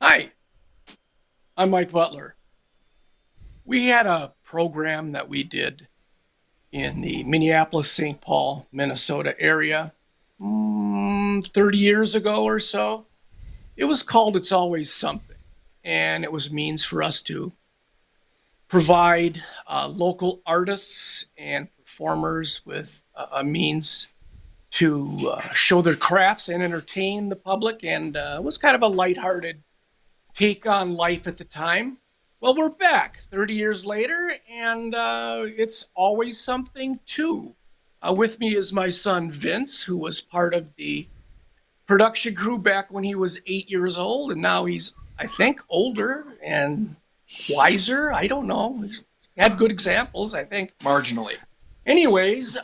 Hi, I'm Mike Butler. We had a program that we did in the Minneapolis, St. Paul, Minnesota area 30 years ago or so. It was called It's Always Something, and it was a means for us to provide local artists and performers with a means to show their crafts and entertain the public, and it was kind of a lighthearted take on life at the time. Well, we're back 30 years later, and it's always something too. With me is my son Vince, who was part of the production crew back when he was 8 years old, and now he's, I think, older and wiser. I don't know. He's had good examples, I think. Marginally. Anyways,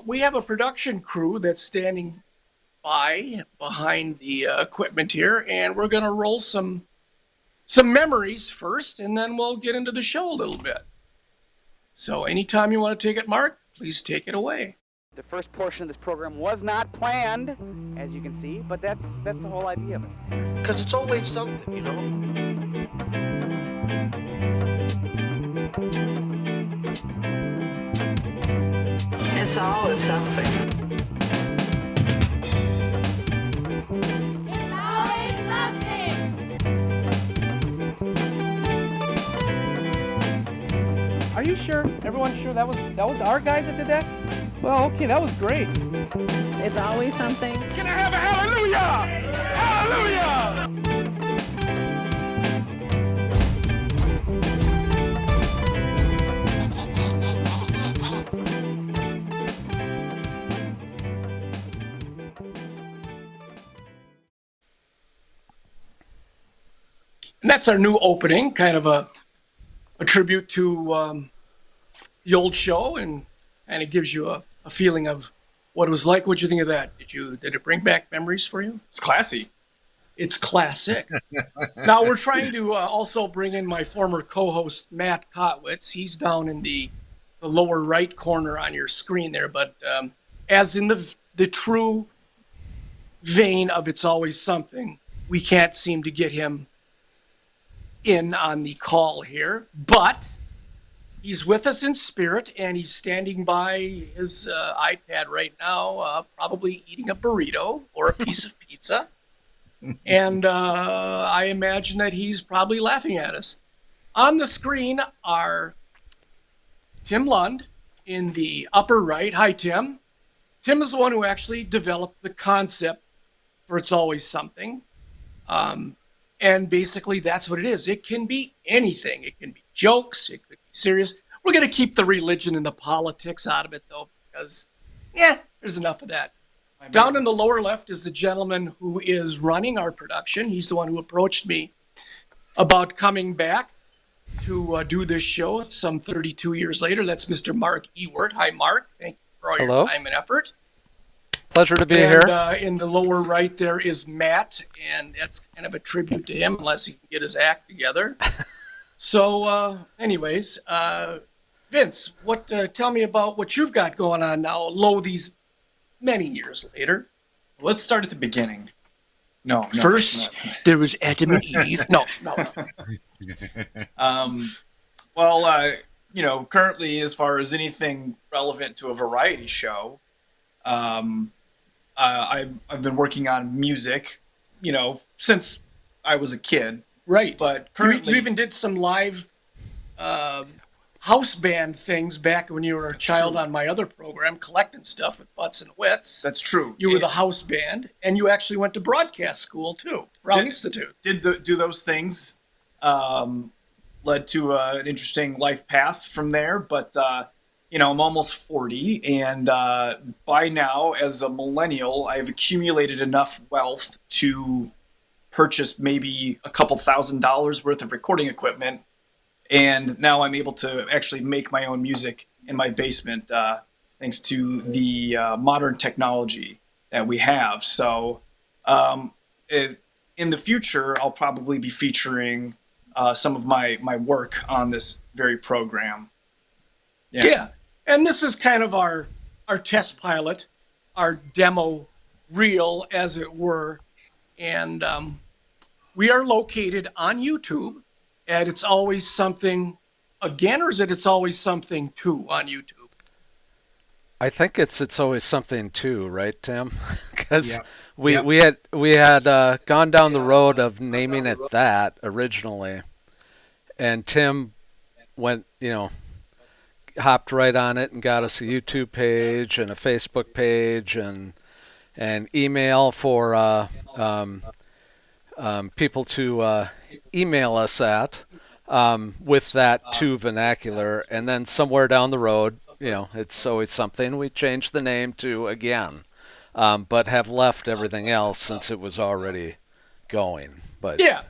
we have a production crew that's standing behind the equipment here, and we're going to roll some memories first, and then we'll get into the show a little bit. So anytime you want to take it, Mark, please take it away. The first portion of this program was not planned, as you can see, but that's the whole idea of it. Because it's always something, you know? It's always something. It's always something. Are you sure? Everyone's sure that was our guys that did that? Well, okay, that was great. It's always something. Can I have a hallelujah? Hallelujah! And that's our new opening, kind of a tribute to the old show, and it gives you a feeling of what it was like. What'd you think of that? Did it bring back memories for you? It's classy. It's classic. Now we're trying to also bring in my former co-host Matt Kotwitz. He's down in the lower right corner on your screen there. But as in the true vein of It's Always Something, we can't seem to get him in on the call here, but he's with us in spirit, and he's standing by his iPad right now, probably eating a burrito or a piece of pizza. And I imagine that he's probably laughing at us. On the screen are Tim Lund in the upper right. Hi, Tim. Tim is the one who actually developed the concept for It's Always Something. And basically, that's what it is. It can be anything. It can be jokes. It could be serious. We're going to keep the religion and the politics out of it, though, because, there's enough of that. Down in the lower left is the gentleman who is running our production. He's the one who approached me about coming back to do this show some 32 years later. That's Mr. Mark Ewert. Hi, Mark. Thank you for all your time and effort. Pleasure to be And here. in the lower right there is Matt, and that's kind of a tribute to him, unless he can get his act together. So, anyways, Vince, tell me about what you've got going on now, these many years later. Let's start at the beginning. No. First, there was Adam and Eve. No. Currently, as far as anything relevant to a variety show, I've been working on music, since I was a kid. Right. But currently, you even did some live house band things back when you were a child on my other program, collecting stuff with Butts and Wits. That's true. You were the house band, and you actually went to broadcast school too, Brown Institute. Do those things led to an interesting life path from there, but I'm almost 40, and by now, as a millennial, I've accumulated enough wealth to purchase maybe a couple $1,000s worth of recording equipment, and now I'm able to actually make my own music in my basement, thanks to the modern technology that we have. So in the future, I'll probably be featuring some of my work on this very program. Yeah. And this is kind of our test pilot, our demo reel, as it were. And we are located on YouTube at It's Always Something Again, or is it It's Always Something 2 on YouTube? I think it's always something too, right, Tim? Because Yep. we had gone down the road of naming it that originally, and Tim went, hopped right on it and got us a YouTube page and a Facebook page and email for people to email us at. With that to vernacular, and then somewhere down the road, it's always something. We changed the name to Again, but have left everything else since it was already going. But Yeah,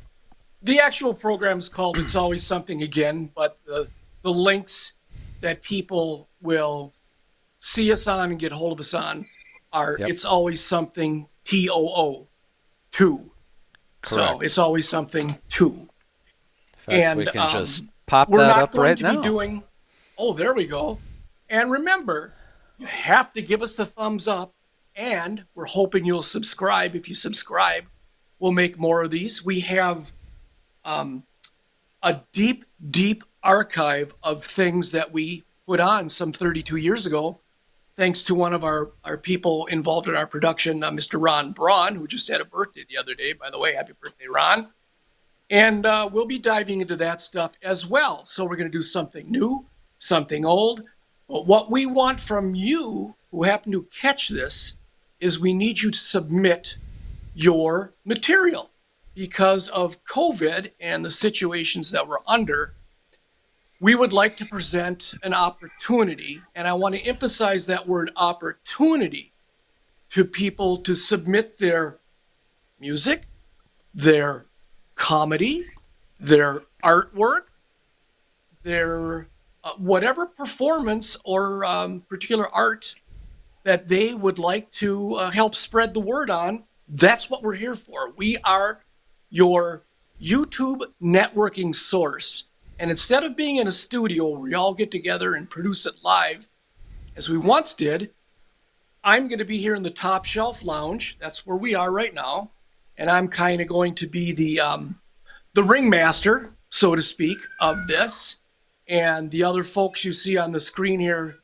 the actual program is called It's Always Something Again, but the links that people will see us on and get hold of us on are Yep. It's Always Something TOO 2. So Correct. It's Always Something 2. in fact, and, we can just pop We're that not up going right to now. be doing. Oh, there we go. And remember, you have to give us the thumbs up, and we're hoping you'll subscribe. If you subscribe, we'll make more of these. We have a deep, deep archive of things that we put on some 32 years ago, thanks to one of our people involved in our production, Mr. Ron Braun, who just had a birthday the other day. By the way, happy birthday, Ron. And we'll be diving into that stuff as well. So we're going to do something new, something old. But what we want from you who happen to catch this is we need you to submit your material. Because of COVID and the situations that we're under, we would like to present an opportunity, and I want to emphasize that word opportunity, to people to submit their music, their comedy, their artwork, their whatever performance or particular art that they would like to help spread the word on. That's what we're here for. We are your YouTube networking source. And instead of being in a studio where we all get together and produce it live, as we once did, I'm going to be here in the Top Shelf Lounge. That's where we are right now. And I'm kind of going to be the ringmaster, so to speak, of this. And the other folks you see on the screen here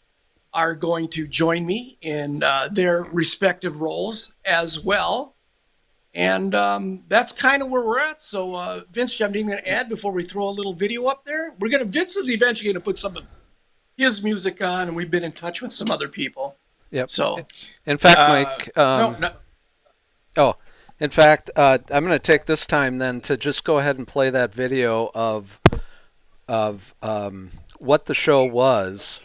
are going to join me in their respective roles as well. And that's kind of where we're at. So, Vince, do you have anything to add before we throw a little video up there? Vince is eventually going to put some of his music on, and we've been in touch with some other people. Yep. So, in fact, Mike. no. Oh, in fact, I'm going to take this time then to just go ahead and play that video of what the show was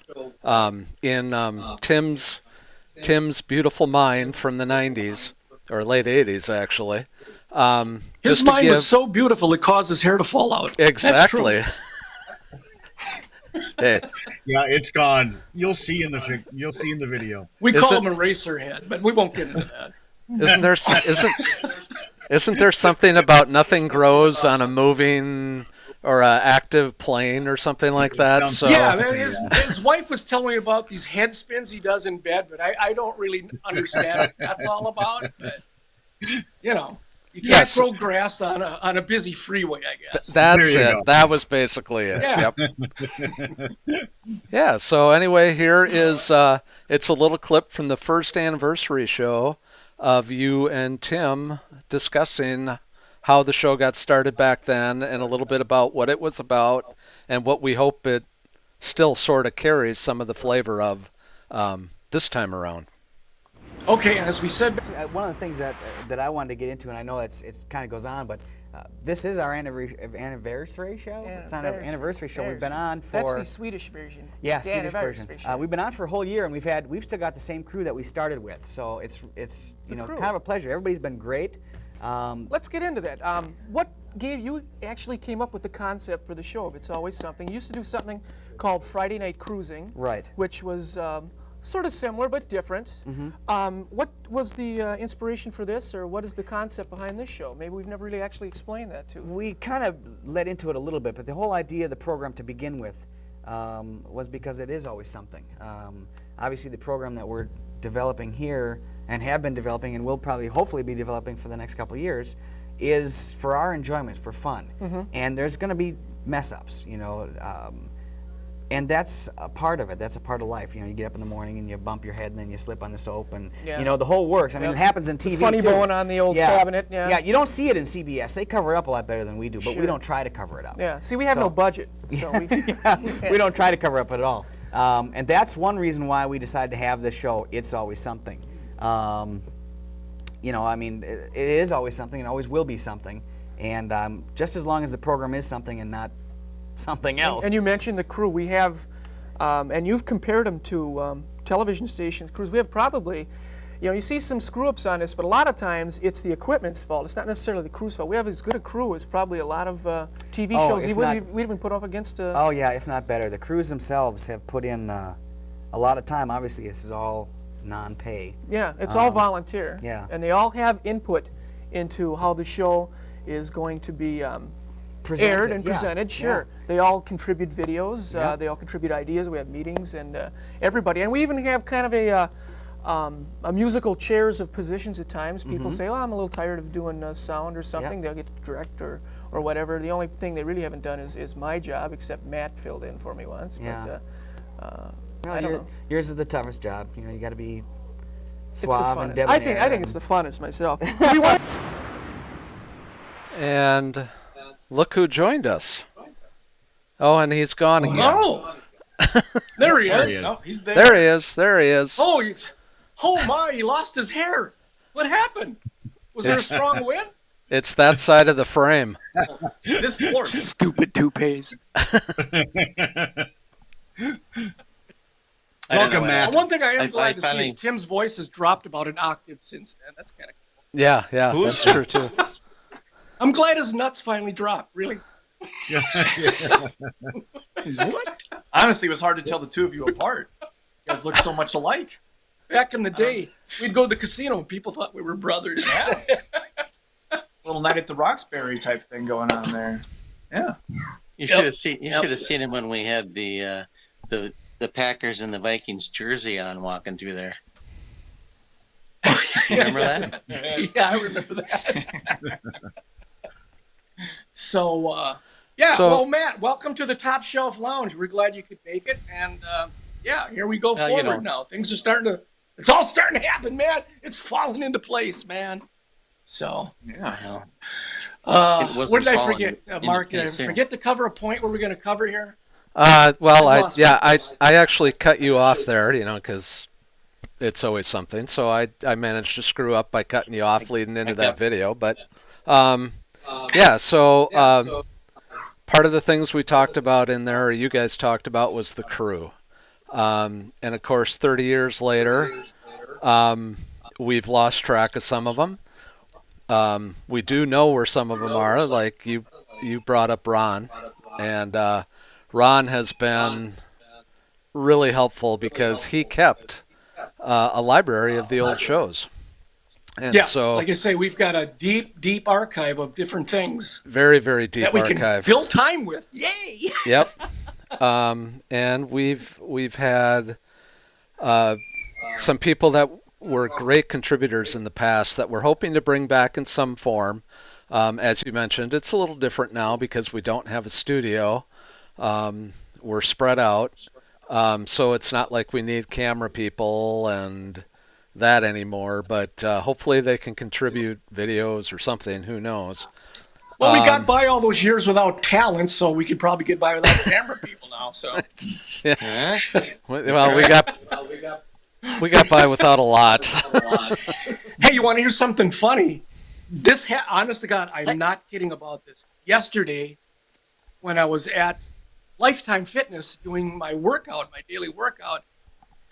in Tim's beautiful mind from the 90s or late 80s, actually. His mind was so beautiful it caused his hair to fall out. Exactly. Hey, Yeah, it's gone. You'll see in the video. We call him Eraserhead, but we won't get into that. Isn't there something about nothing grows on a moving or a active plane or something like that? So Yeah, man, his wife was telling me about these head spins he does in bed, but I don't really understand what that's all about. But you can't grow grass on a busy freeway, I guess. That's There you it. go. That was basically it. Yeah. Yep. Yeah. So anyway, here is it's a little clip from the first anniversary show of you and Tim discussing how the show got started back then and a little bit about what it was about and what we hope it still sort of carries some of the flavor of this time around. Okay, and as we said, One of the things that I wanted to get into, and I know it's kind of goes on, but this is our anniversary show. It's not an anniversary show. We've been on for. That's the Swedish version. Yeah, The Swedish version. anniversary show. We've been on for a whole year, and we've still got the same crew that we started with. So it's kind of a pleasure. Everybody's been great. Let's get into that. What you actually came up with the concept for the show of It's Always Something. You used to do something called Friday Night Cruising. Right. Which was sort of similar but different. What was the inspiration for this, or what is the concept behind this show? Maybe we've never really actually explained that to. We kind of led into it a little bit, but the whole idea of the program to begin with was because it is always something. Obviously, the program that we're developing here and have been developing and will probably hopefully be developing for the next couple of years is for our enjoyment, for fun. And there's going to be mess ups, and that's a part of it. That's a part of life. You get up in the morning and you bump your head and then you slip on the soap and, the whole works. I mean, it happens in TV Funny too. bone on the old cabinet. Yeah, you don't see it in CBS. They cover it up a lot better than we do, but we don't try to cover it up. Yeah. See, we have no budget, so we don't try to cover up at all. And that's one reason why we decided to have this show, It's Always Something. It is always something and always will be something. And just as long as the program is something and not something else. And you mentioned the crew. We have, and you've compared them to television station crews. We have probably, you see some screw-ups on this, but a lot of times it's the equipment's fault. It's not necessarily the crew's fault. We have as good a crew as probably a lot of TV shows we'd even put up against. Oh, yeah, if not better. The crews themselves have put in a lot of time. Obviously, this is all non-pay. Yeah, it's all volunteer. Yeah. And they all have input into how the show is going to be aired and presented. Sure. They all contribute videos. They all contribute ideas. We have meetings and everybody. And we even have kind of a musical chairs of positions at times. People say, "Oh, I'm a little tired of doing sound or something." They'll get to direct or whatever. The only thing they really haven't done is my job, except Matt filled in for me once. Yeah. But I don't know. Yours is the toughest job. You got to be It's the suave and funnest. debonair. I think it's the funnest myself. And look who joined us. Oh, and he's gone again. Oh, there he is. he is. Oh, he's there. There he is. There he is. Oh my! He lost his hair. What happened? Was there a strong wind? It's that side of the frame. This floor. Stupid toupees. Welcome, Matt. One thing I am glad to see finally- is Tim's voice has dropped about an octave since then. That's kind of cool. Yeah, that's true too. I'm glad his nuts finally dropped. Really. Honestly, it was hard to tell the two of you apart. You guys look so much alike. Back in the day, we'd go to the casino and people thought we were brothers. Yeah. Little Night at the Roxbury type thing going on there. Yeah. You should have seen. You should have seen him when we had the Packers and the Vikings jersey on walking through there. You remember that? Yeah, I remember that. So, well, Matt, welcome to the Top Shelf Lounge. We're glad you could make it. And, here we go forward now. Things are it's all starting to happen, man. It's falling into place, man. So, Yeah. what did I forget, Mark? Did I forget to cover a point where we're going to cover here? I actually cut you off there, because it's always something. So I managed to screw up by cutting you off leading into that video. But so part of the things we talked about in there, or you guys talked about, was the crew. And of course, 30 years later, we've lost track of some of them. We do know where some of them are, like you brought up Ron, and Ron has been really helpful because he kept a library of the old shows. And yes, so, like I say, we've got a deep, deep archive of different things very, very deep that we archive. can fill time with. Yay! Yep. And we've had some people that were great contributors in the past that we're hoping to bring back in some form. As you mentioned, it's a little different now because we don't have a studio. We're spread out. So it's not like we need camera people and that anymore, but hopefully they can contribute videos or something. Who knows? Well, we got by all those years without talent, so we could probably get by without camera people now. So, yeah. Well, we got by without a lot. Hey, you want to hear something funny? Honest to God, I'm not kidding about this. Yesterday, when I was at Lifetime Fitness doing my daily workout,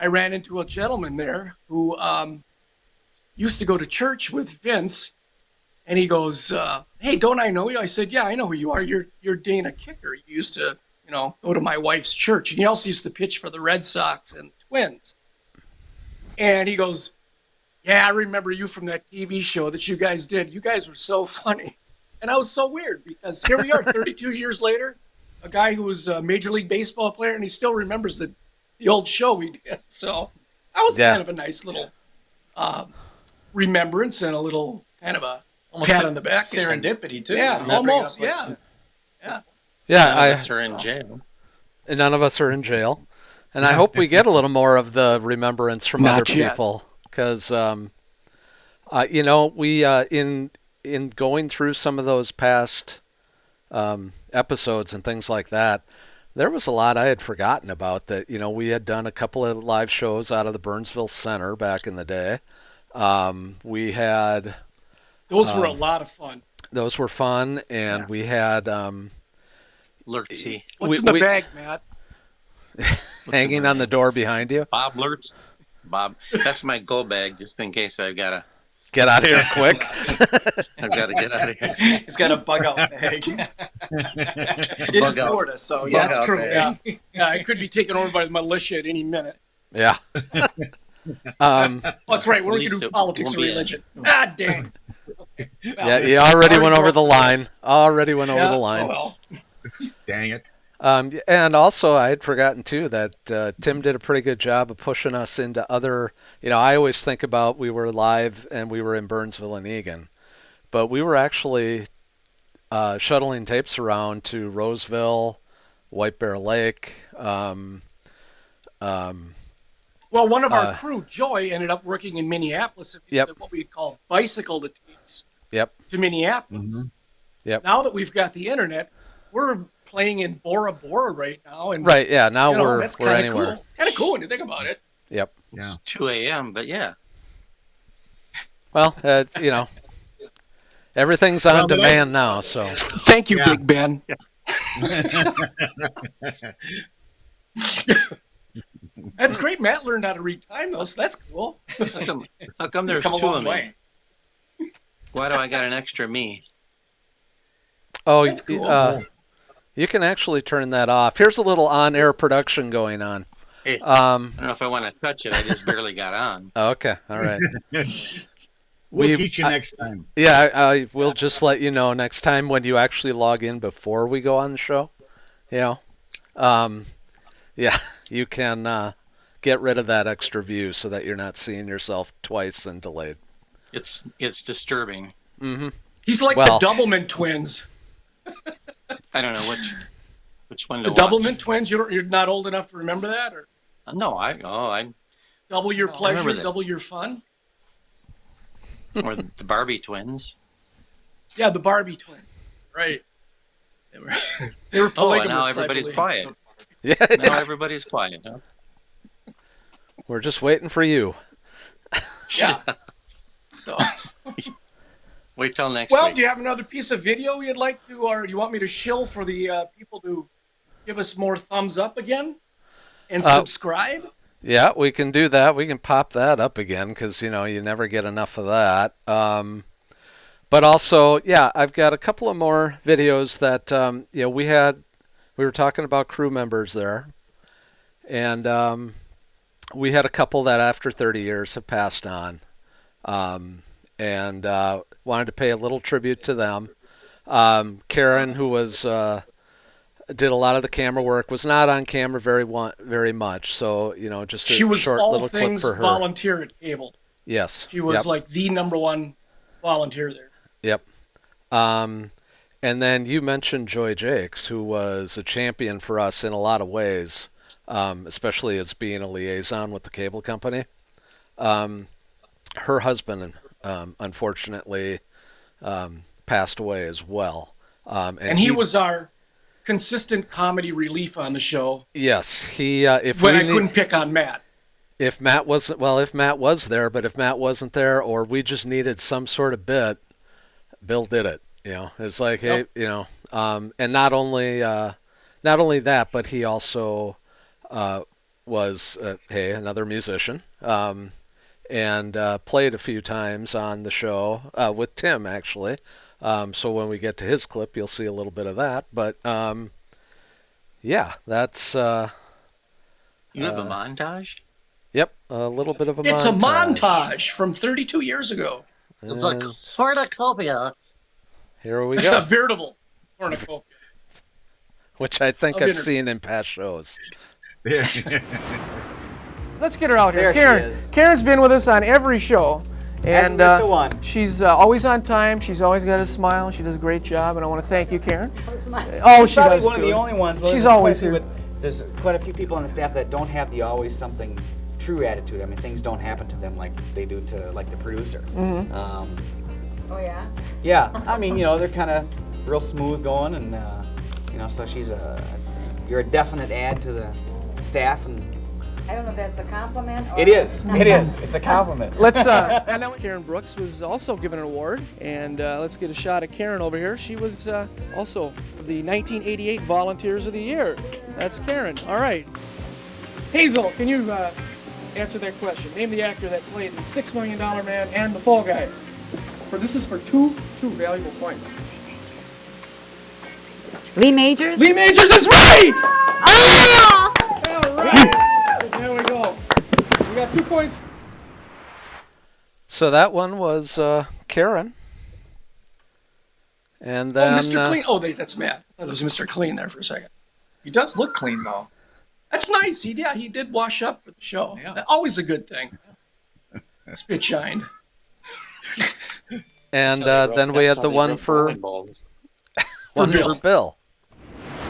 I ran into a gentleman there who used to go to church with Vince, and he goes, "Hey, don't I know you?" I said, "Yeah, I know who you are. You're Dana Kicker. You used to, go to my wife's church, and you also used to pitch for the Red Sox and Twins." And he goes, "Yeah, I remember you from that TV show that you guys did. You guys were so funny." And I was so weird because here we are 32 years later, a guy who was a Major League Baseball player, and he still remembers the old show we did. So that was kind of a nice little remembrance and a little kind of a Almost pat on the back. serendipity too. Yeah, You bring it almost. up like- Yeah. Yeah, None of us are in jail. none of us are in jail, and I hope we get a little more of the remembrance from Not other yet. people, because you know, we in going through some of those past episodes and things like that, there was a lot I had forgotten about. That, you know, we had done a couple of live shows out of the Burnsville Center back in the day. We had Those were a lot of fun. those were fun, and we had Lurtsy. What's in the bag, Matt? hanging on the door behind you. Bob Lurtz. Bob. That's my go bag, just in case I've got to. Get out of here quick. I've got to get out of here. He's got a bug out bag. It is Bug out. Florida, so Yeah, that's out true. there. Yeah. Yeah, I could be taken over by the militia at any minute. Yeah. Oh, that's right. We're At going to least do it politics won't or be religion. Ah, dang. Yeah, you already went over the line. Already went over Yeah, the line. oh, well. Dang it. And also, I had forgotten too that Tim did a pretty good job of pushing us into other. You know, I always think about we were live and we were in Burnsville and Egan, but we were actually shuttling tapes around to Roseville, White Bear Lake. Well, one of our crew, Joy, ended up working in Minneapolis. If you Yep. did what we call bicycle the tapes Yep. to Minneapolis. Mm-hmm. Yep. Now that we've got the internet, we're playing in Bora Bora right now. And Right. Yeah. Now you know, we're that's we're kinda anywhere. Cool. Kind of cool when you think about it. Yep. Yeah. 2 a.m., but yeah. Well, you know, everything's on Well, but I- demand now. So Thank you, Yeah. Big Ben. That's great. Matt learned how to read time, though, so that's cool. How come there's come a two long of me? way. Why do I got an extra me? oh, That's cool. you can actually turn that off. Here's a little on-air production going on. Hey, I don't know if I want to touch it. I just barely got on. Okay. All right. We'll We- teach you next time. Yeah, I will just let you know next time when you actually log in before we go on the show. You know, yeah, you can get rid of that extra view so that you're not seeing yourself twice and delayed. It's disturbing. Mm-hmm. He's like Well- the Doublemint twins. I don't know which one to The watch. Doublemint twins. You're not old enough to remember that, or No, I double your remember pleasure, that. double your fun. or the Barbie twins. Yeah, the Barbie twins. Right. They were Oh, and polygamous. now I everybody's believe. quiet. Yeah, Now everybody's quiet. Huh? we're just waiting for you. Yeah. So, Wait till next well, week. do you have another piece of video you'd like to, or you want me to shill for the people to give us more thumbs up again and subscribe? Yeah, we can do that. We can pop that up again because, you know, you never get enough of that. But also, yeah, I've got a couple of more videos that, you know, we were talking about crew members there. And we had a couple that after 30 years have passed on. And wanted to pay a little tribute to them. Karen, who was did a lot of the camera work, was not on camera very much. So, you know, just a She was short all little clip things for her. volunteer at Cable. Yes. She was Yep. like the #1 volunteer there. Yep. And then you mentioned Joy Jakes, who was a champion for us in a lot of ways, especially as being a liaison with the cable company. Her husband, unfortunately, passed away as well. And he was our consistent comedy relief on the show Yes, he. If when we I couldn't pick on Matt. if Matt wasn't if Matt was there, but if Matt wasn't there, or we just needed some sort of bit, Bill did it. You know, it's like, hey, Yep. you know, and not only that, but he also was another musician, and played a few times on the show with Tim actually. So when we get to his clip, you'll see a little bit of that. But yeah, that's You have a montage? yep, a little bit of a It's montage. a montage from 32 years ago. It's like cornucopia. Here we A go, veritable cornucopia. which I think Of I've interview. seen in past shows. Let's get her out here. There she Karen. is. Karen's been with us on every show, And Mr. One. she's always on time. She's always got a smile. She does a great job, and I want to thank you, Karen. Oh, She's she probably does one too. of the only ones. Well, She's there's always quite a few here. there's quite a few people on the staff that don't have the always something true attitude. I mean, things don't happen to them like they do to like the producer. Mm-hmm. Oh, yeah? Yeah, I mean, they're kind of real smooth going, and so you're a definite add to the staff, and I don't know if that's a compliment or... it is. It's a compliment. Let's and then Karen Brooks was also given an award, and let's get a shot at Karen over here. She was also the 1988 Volunteers of the Year. That's Karen. All right. Hazel, can you answer that question? Name the actor that played the $6 Million Man and the Fall Guy. This is for two valuable points. Lee Majors? Lee Majors is right! Oh! All right. There we go. We got 2 points. So that one was Karen. And then Mr. Clean. That's Matt. Oh, there was Mr. Clean there for a second. He does look clean though. That's nice. He did wash up for the show. Yeah. Always a good thing. Spit shined. and then we had the one for Bill.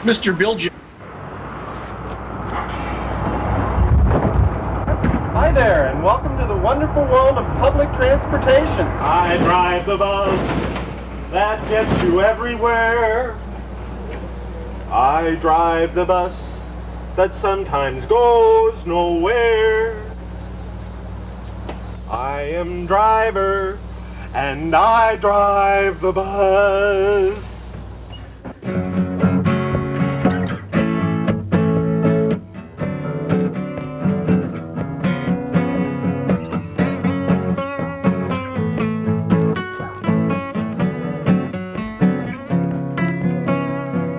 Mr. Bill J. Hi there, and welcome to the wonderful world of public transportation. I drive the bus that gets you everywhere. I drive the bus that sometimes goes nowhere. I am driver, and I drive the bus.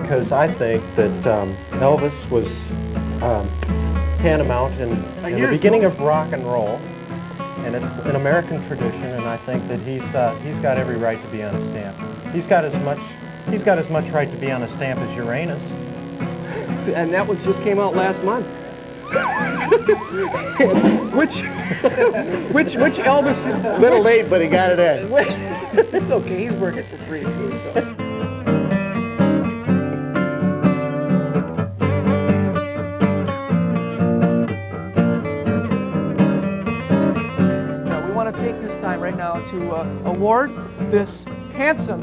Because I think that Elvis was tantamount in the beginning of rock and roll, and it's an American tradition, and I think that he's got every right to be on a stamp. He's got as much right to be on a stamp as Uranus. And that one just came out last month. which Elvis? A little late, but he got it in. It's okay. He's working for free too. So. We want to take this time right now to award this handsome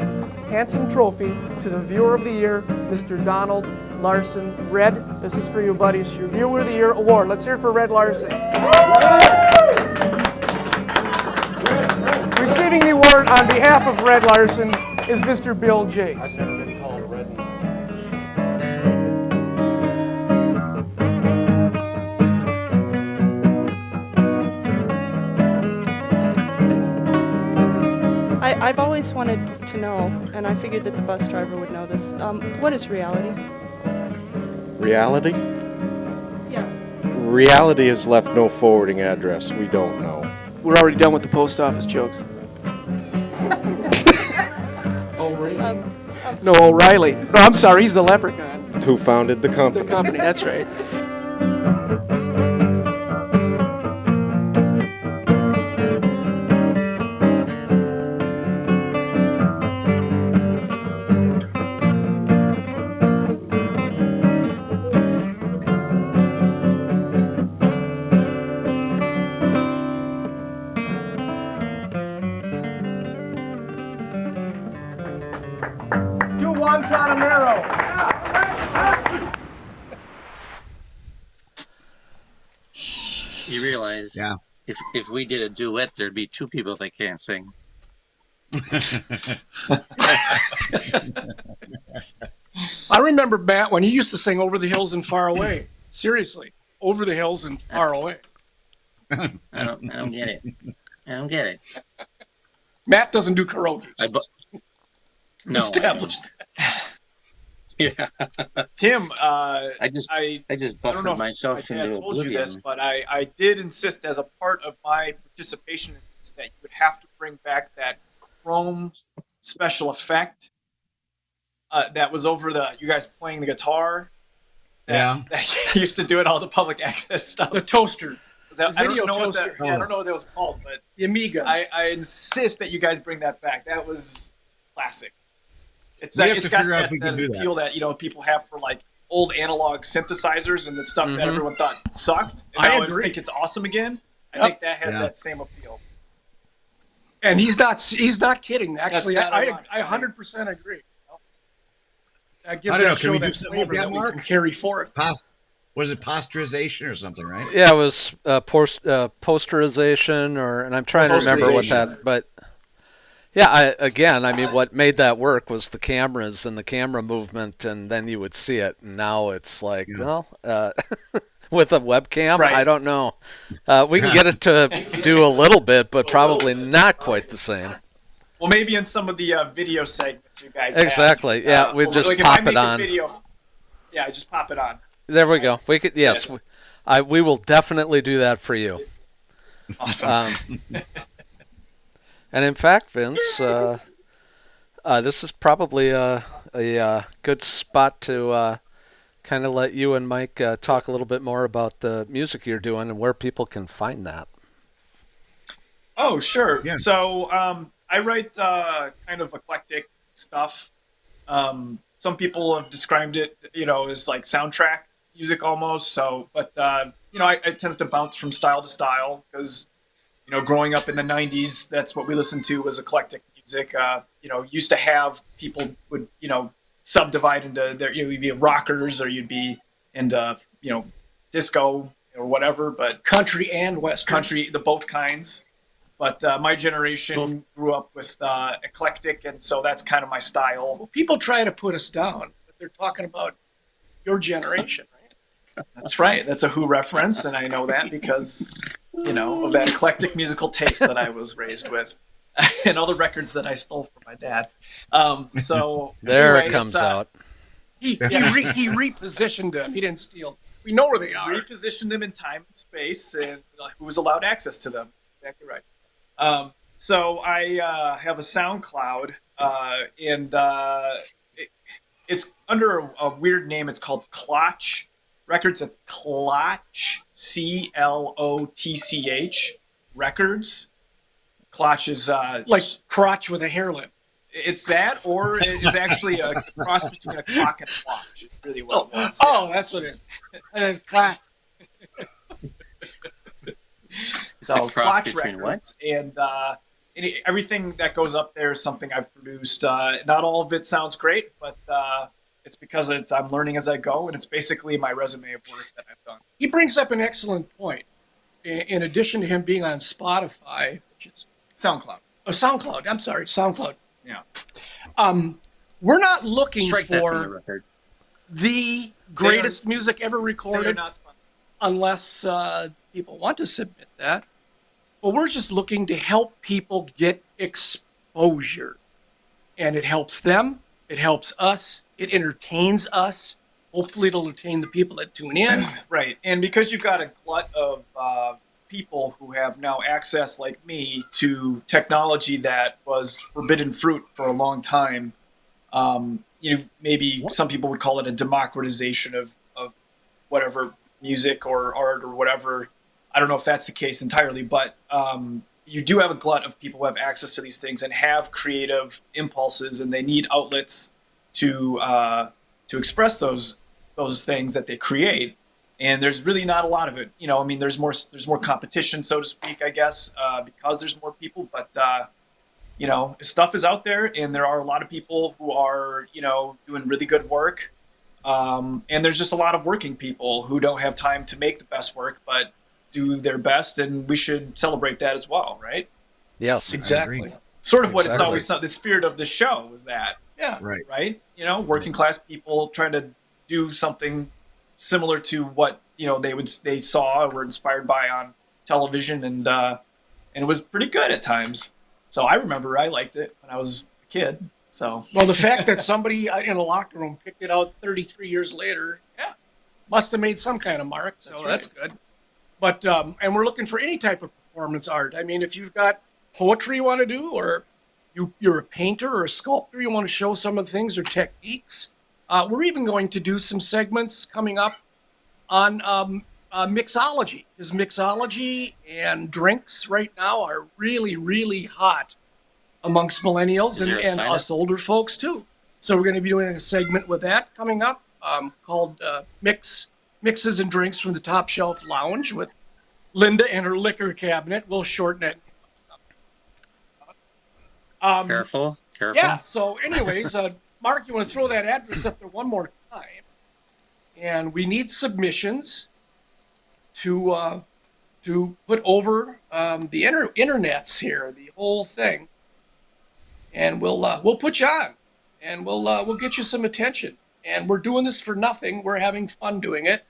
trophy to the Viewer of the Year, Mr. Donald Larson. Red, this is for you, buddy. It's your Viewer of the Year award. Let's hear it for Red Larson. Receiving the award on behalf of Red Larson is Mr. Bill Jakes. I've never been called red. I've always wanted to know, and I figured that the bus driver would know this. What is reality? Reality? Yeah. Reality has left no forwarding address. We don't know. We're already done with the post office jokes. No, O'Reilly. No, I'm sorry, he's the leprechaun. Who founded the company? The company, that's right. You realize, Yeah. if we did a duet, there'd be two people that can't sing. I remember Matt when he used to sing "Over the Hills and Far Away." Seriously, "Over the Hills and Far Away." I don't get it. I don't get it. Matt doesn't do karaoke. No. Established. Yeah. Tim, I just I buffered don't know if myself I into told you oblivion. this, but I did insist as a part of my participation in this that you would have to bring back that chrome special effect that was over you guys playing the guitar. That used to do it all the public access stuff. The toaster. I video don't know what toaster. I don't know what that was called, but The Amiga. I insist that you guys bring that back. That was classic. It's We have it's to got figure out that, if we can that do that. appeal that people have for like old analog synthesizers and the stuff that everyone thought sucked. And I now agree. think it's awesome again. I Yep. think that has Yeah. that same appeal. And he's not kidding. Actually, not I ironic. 100% agree. That I gives don't know, that can we show do that something like flavor that, that we Mark? can carry forth. Was it pasteurization or something, right? Yeah, it was posterization, and I'm trying to remember what that. But yeah, I mean, what made that work was the cameras and the camera movement, and then you would see it. And now it's like, with a webcam, Right. I don't know. We can get it to do a little bit, but probably not quite the same. Well, maybe in some of the video segments you guys Exactly. have. Yeah, we just like if pop I make it a on. Video, yeah, I just pop it on. There we go. We could, yes, we will definitely do that for you. Awesome. And in fact, Vince, this is probably a good spot to kind of let you and Mike talk a little bit more about the music you're doing and where people can find that. Oh, sure. Yeah. So I write kind of eclectic stuff. Some people have described it, as like soundtrack music almost. So, but it tends to bounce from style to style because, growing up in the '90s, that's what we listened to was eclectic music. Used to have people would, subdivide into you'd be rockers or you'd be into, disco or whatever, but Country and Western. the both kinds. But my generation grew up with eclectic, and so that's kind of my style. Well, people try to put us down, but they're talking about your generation, right? That's right. That's a Who reference, and I know that because, of that eclectic musical taste that I was raised with, and all the records that I stole from my dad. So There anyway, it comes it's, out. He repositioned them. He didn't steal. We know where they are. Repositioned them in time and space, and who was allowed access to them. That's exactly right. So I have a SoundCloud, and it's under a weird name. It's called Klotch Records. It's Klotch, CLOTCH Records. Klotch is Like crotch with a hair lip. it's that, or it's actually a cross between a clock and a watch. It's really what it was. Oh, that's what it is. And then So A cross Klotch between Records, and everything that goes up there is something I've produced. Not all of it sounds great, but it's because I'm learning as I go, and it's basically my resume of work that I've done. He brings up an excellent point. In addition to him being on Spotify, which is SoundCloud. SoundCloud. I'm sorry, SoundCloud. Yeah. We're not looking Strike that from the for record. the greatest music ever They are recorded, not sponsored. unless people want to submit that. But we're just looking to help people get exposure. And it helps them. It helps us. It entertains us. Hopefully it'll entertain the people that tune in. Right. And because you've got a glut of people who have now access, like me, to technology that was forbidden fruit for a long time, maybe some people would call it a democratization of whatever music or art or whatever. I don't know if that's the case entirely, but you do have a glut of people who have access to these things and have creative impulses, and they need outlets to express those things that they create. And there's really not a lot of it. There's more competition, so to speak, I guess, because there's more people. But stuff is out there, and there are a lot of people who are doing really good work. And there's just a lot of working people who don't have time to make the best work, but do their best, and we should celebrate that as well, right? Yes. Exactly. Sort of what it's Exactly. always the spirit of the show is that, Yeah. Right. right? Working class people trying to do something similar to what they saw or were inspired by on television, and it was pretty good at times. So I remember I liked it when I was a kid. So Well, the fact that somebody in a locker room picked it out 33 years later, must have made some kind of mark. So that's good. But and we're looking for any type of performance art. I mean, if you've got poetry you want to do, or you're a painter or a sculptor, you want to show some of the things or techniques. We're even going to do some segments coming up on mixology. Because mixology and drinks right now are really, really hot amongst millennials Is there a and sign-up? us older folks too. So we're going to be doing a segment with that coming up called Mixes and Drinks from the Top Shelf Lounge with Linda and her liquor cabinet. We'll shorten it. Careful. Yeah, so anyways, Mark, you want to throw that address up there one more time? And we need submissions to put over the internets here, the whole thing. And we'll put you on, and we'll get you some attention. And we're doing this for nothing. We're having fun doing it.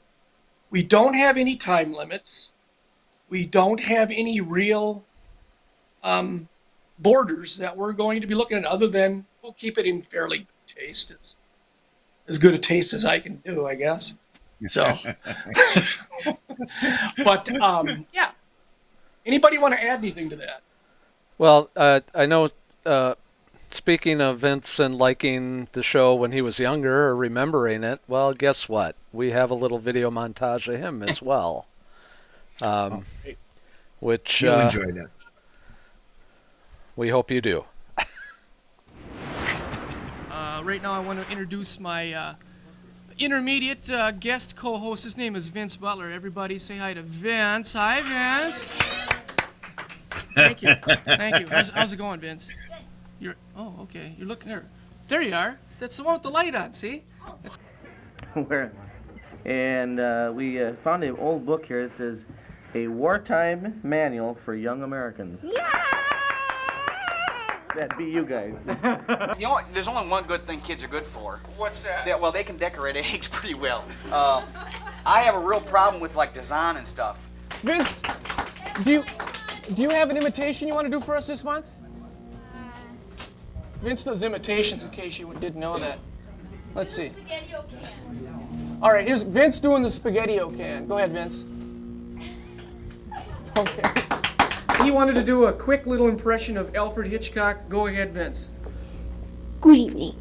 We don't have any time limits. We don't have any real borders that we're going to be looking at, other than we'll keep it in fairly good taste, as good a taste as I can do, I guess. So, but yeah. Anybody want to add anything to that? Well, I know. Speaking of Vince and liking the show when he was younger or remembering it, well, guess what? We have a little video montage of him as well. Which You'll enjoy this. We hope you do. Right now I want to introduce my intermediate guest co-host. His name is Vince Butler. Everybody say hi to Vince. Hi, Vince. Thank you. Thank you. How's it going, Vince? Oh, okay. You're looking there. There you are. That's the one with the light on, see? Where am I? And we found an old book here that says A Wartime Manual for Young Americans. That'd be you guys. You know what? There's only one good thing kids are good for. What's that? Well, they can decorate eggs pretty well. I have a real problem with like design and stuff. Vince, do you have an imitation you want to do for us this month? Vince does imitations, in case you didn't know that. Let's see. All right, here's Vince doing the Spaghetti-O can. Go ahead, Vince. Okay. He wanted to do a quick little impression of Alfred Hitchcock. Go ahead, Vince. Good evening.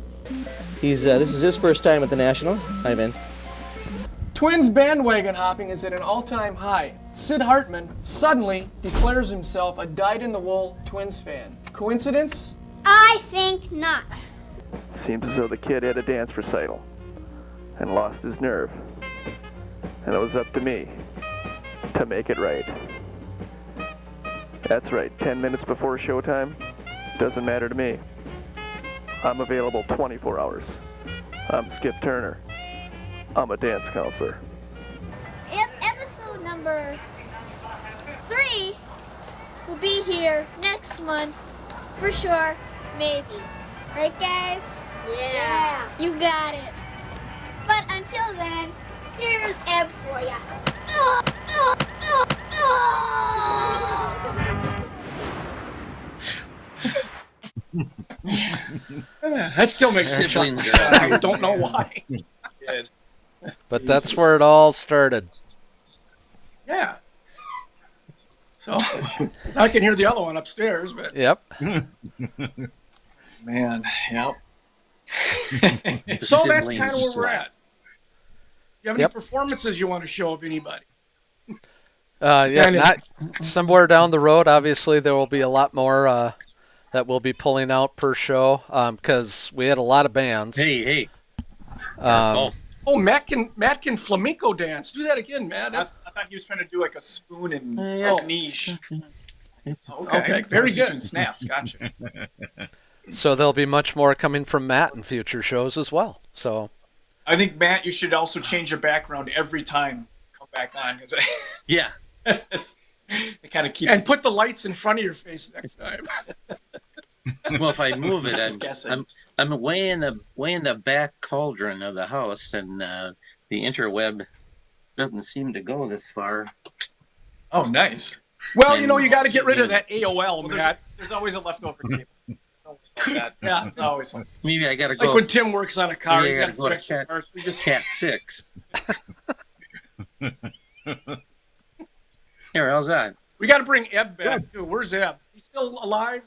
This is his first time at the Nationals. Hi, Vince. Twins bandwagon hopping is at an all-time high. Sid Hartman suddenly declares himself a dyed-in-the-wool Twins fan. Coincidence? I think not. Seems as though the kid had a dance recital and lost his nerve. And it was up to me to make it right. That's right, 10 minutes before showtime, doesn't matter to me. I'm available 24 hours. I'm Skip Turner. I'm a dance counselor. Episode number 3 will be here next month, for sure, maybe. Right, guys? Yeah. You got it. But until then, here's Eb for ya. That still makes me chuckle. I don't know why. But that's where it all started. Yeah. So I can hear the other one upstairs, but Yep. Man, yep. So that's kind of where we're at. You have any Yep. performances you want to show of anybody? Yeah, Kind of- not somewhere down the road. Obviously, there will be a lot more that we'll be pulling out per show because we had a lot of bands. Hey. Oh, Matt can flamenco dance. Do that again, Matt. I thought he was trying to do like a spoon and niche. Okay, very He's just good. doing snaps. Gotcha. So there'll be much more coming from Matt in future shows as well. So I think Matt, you should also change your background every time you come back on. Yeah. It kind of keeps. And put the lights in front of your face next time. Well, if I move it, Just guessing. I'm way in the back cauldron of the house, and the interweb doesn't seem to go this far. Oh, nice. Well, you got to get rid of that AOL, Well, Matt. there's always a leftover cable. Don't worry about that. Yeah, just Always. Maybe I gotta go. like when Tim works on a car, Maybe he's I got gotta a go few to extra parts. We just Cat 6. Here, how's that? we got to bring Eb back too. Where's Eb? He's still alive?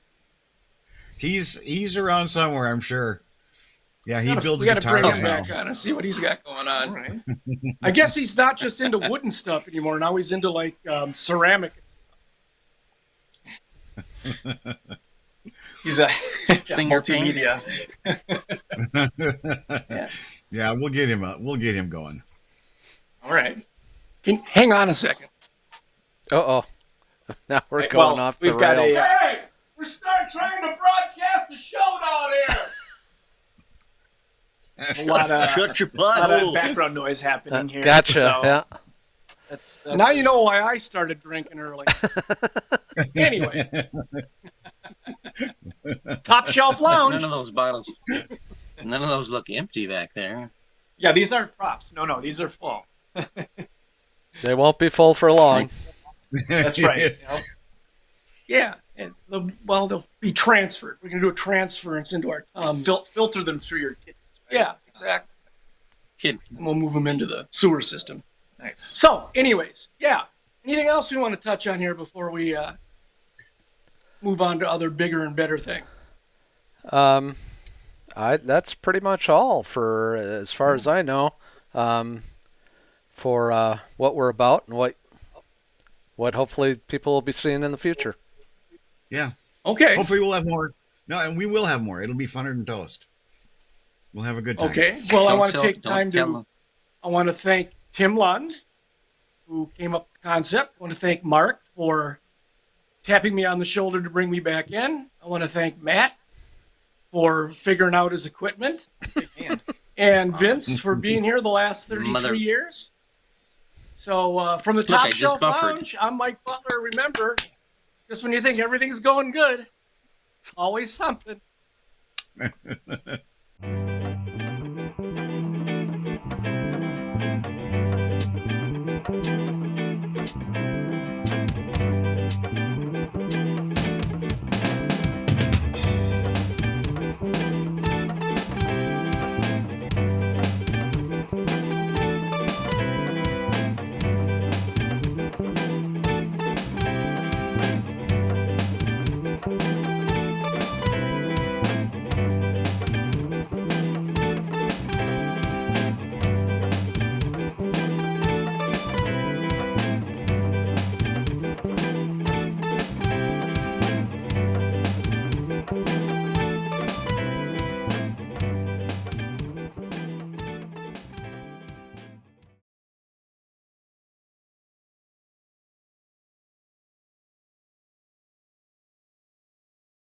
He's around somewhere, I'm sure. Yeah, he builds We got to guitars bring him now. back on and see what he's got going on. I guess he's not just into wooden stuff anymore. Now he's into like ceramic. He's a Finger paint. multimedia. Yeah, we'll get him going. All right. Hang on a second. Uh-oh. Now we're going off the we've got rails. Hey, we're trying to broadcast the show down here. A lot of Shut your lot of butthole. background noise happening here. Gotcha. so Yeah. That's Now you know why I started drinking early. Anyway, Top Shelf Lounge. None of those bottles. None of those look empty back there. Yeah, these aren't props. No, these are full. They won't be full for long. That's right. Yeah. And they'll be transferred. We're going to do a transference into our tums. Filter them through your kidneys. Right? Yeah, exactly. Kid. And we'll move them into the sewer system. Nice. So, anyways, yeah. Anything else we want to touch on here before we move on to other bigger and better things? That's pretty much all for as far as I know, for what we're about and what hopefully people will be seeing in the future. Yeah. Okay. Hopefully we'll have more. No, and we will have more. It'll be funner than toast. We'll have a good time. Okay. Well, I want to take time to. I want to thank Tim Lund, who came up with the concept. I want to thank Mark for tapping me on the shoulder to bring me back in. I want to thank Matt for figuring out his equipment, and Vince for being here the last 33 years. So from the Top Shelf Lounge, I'm Mike Butler. Remember, just when you think everything's going good, it's always something.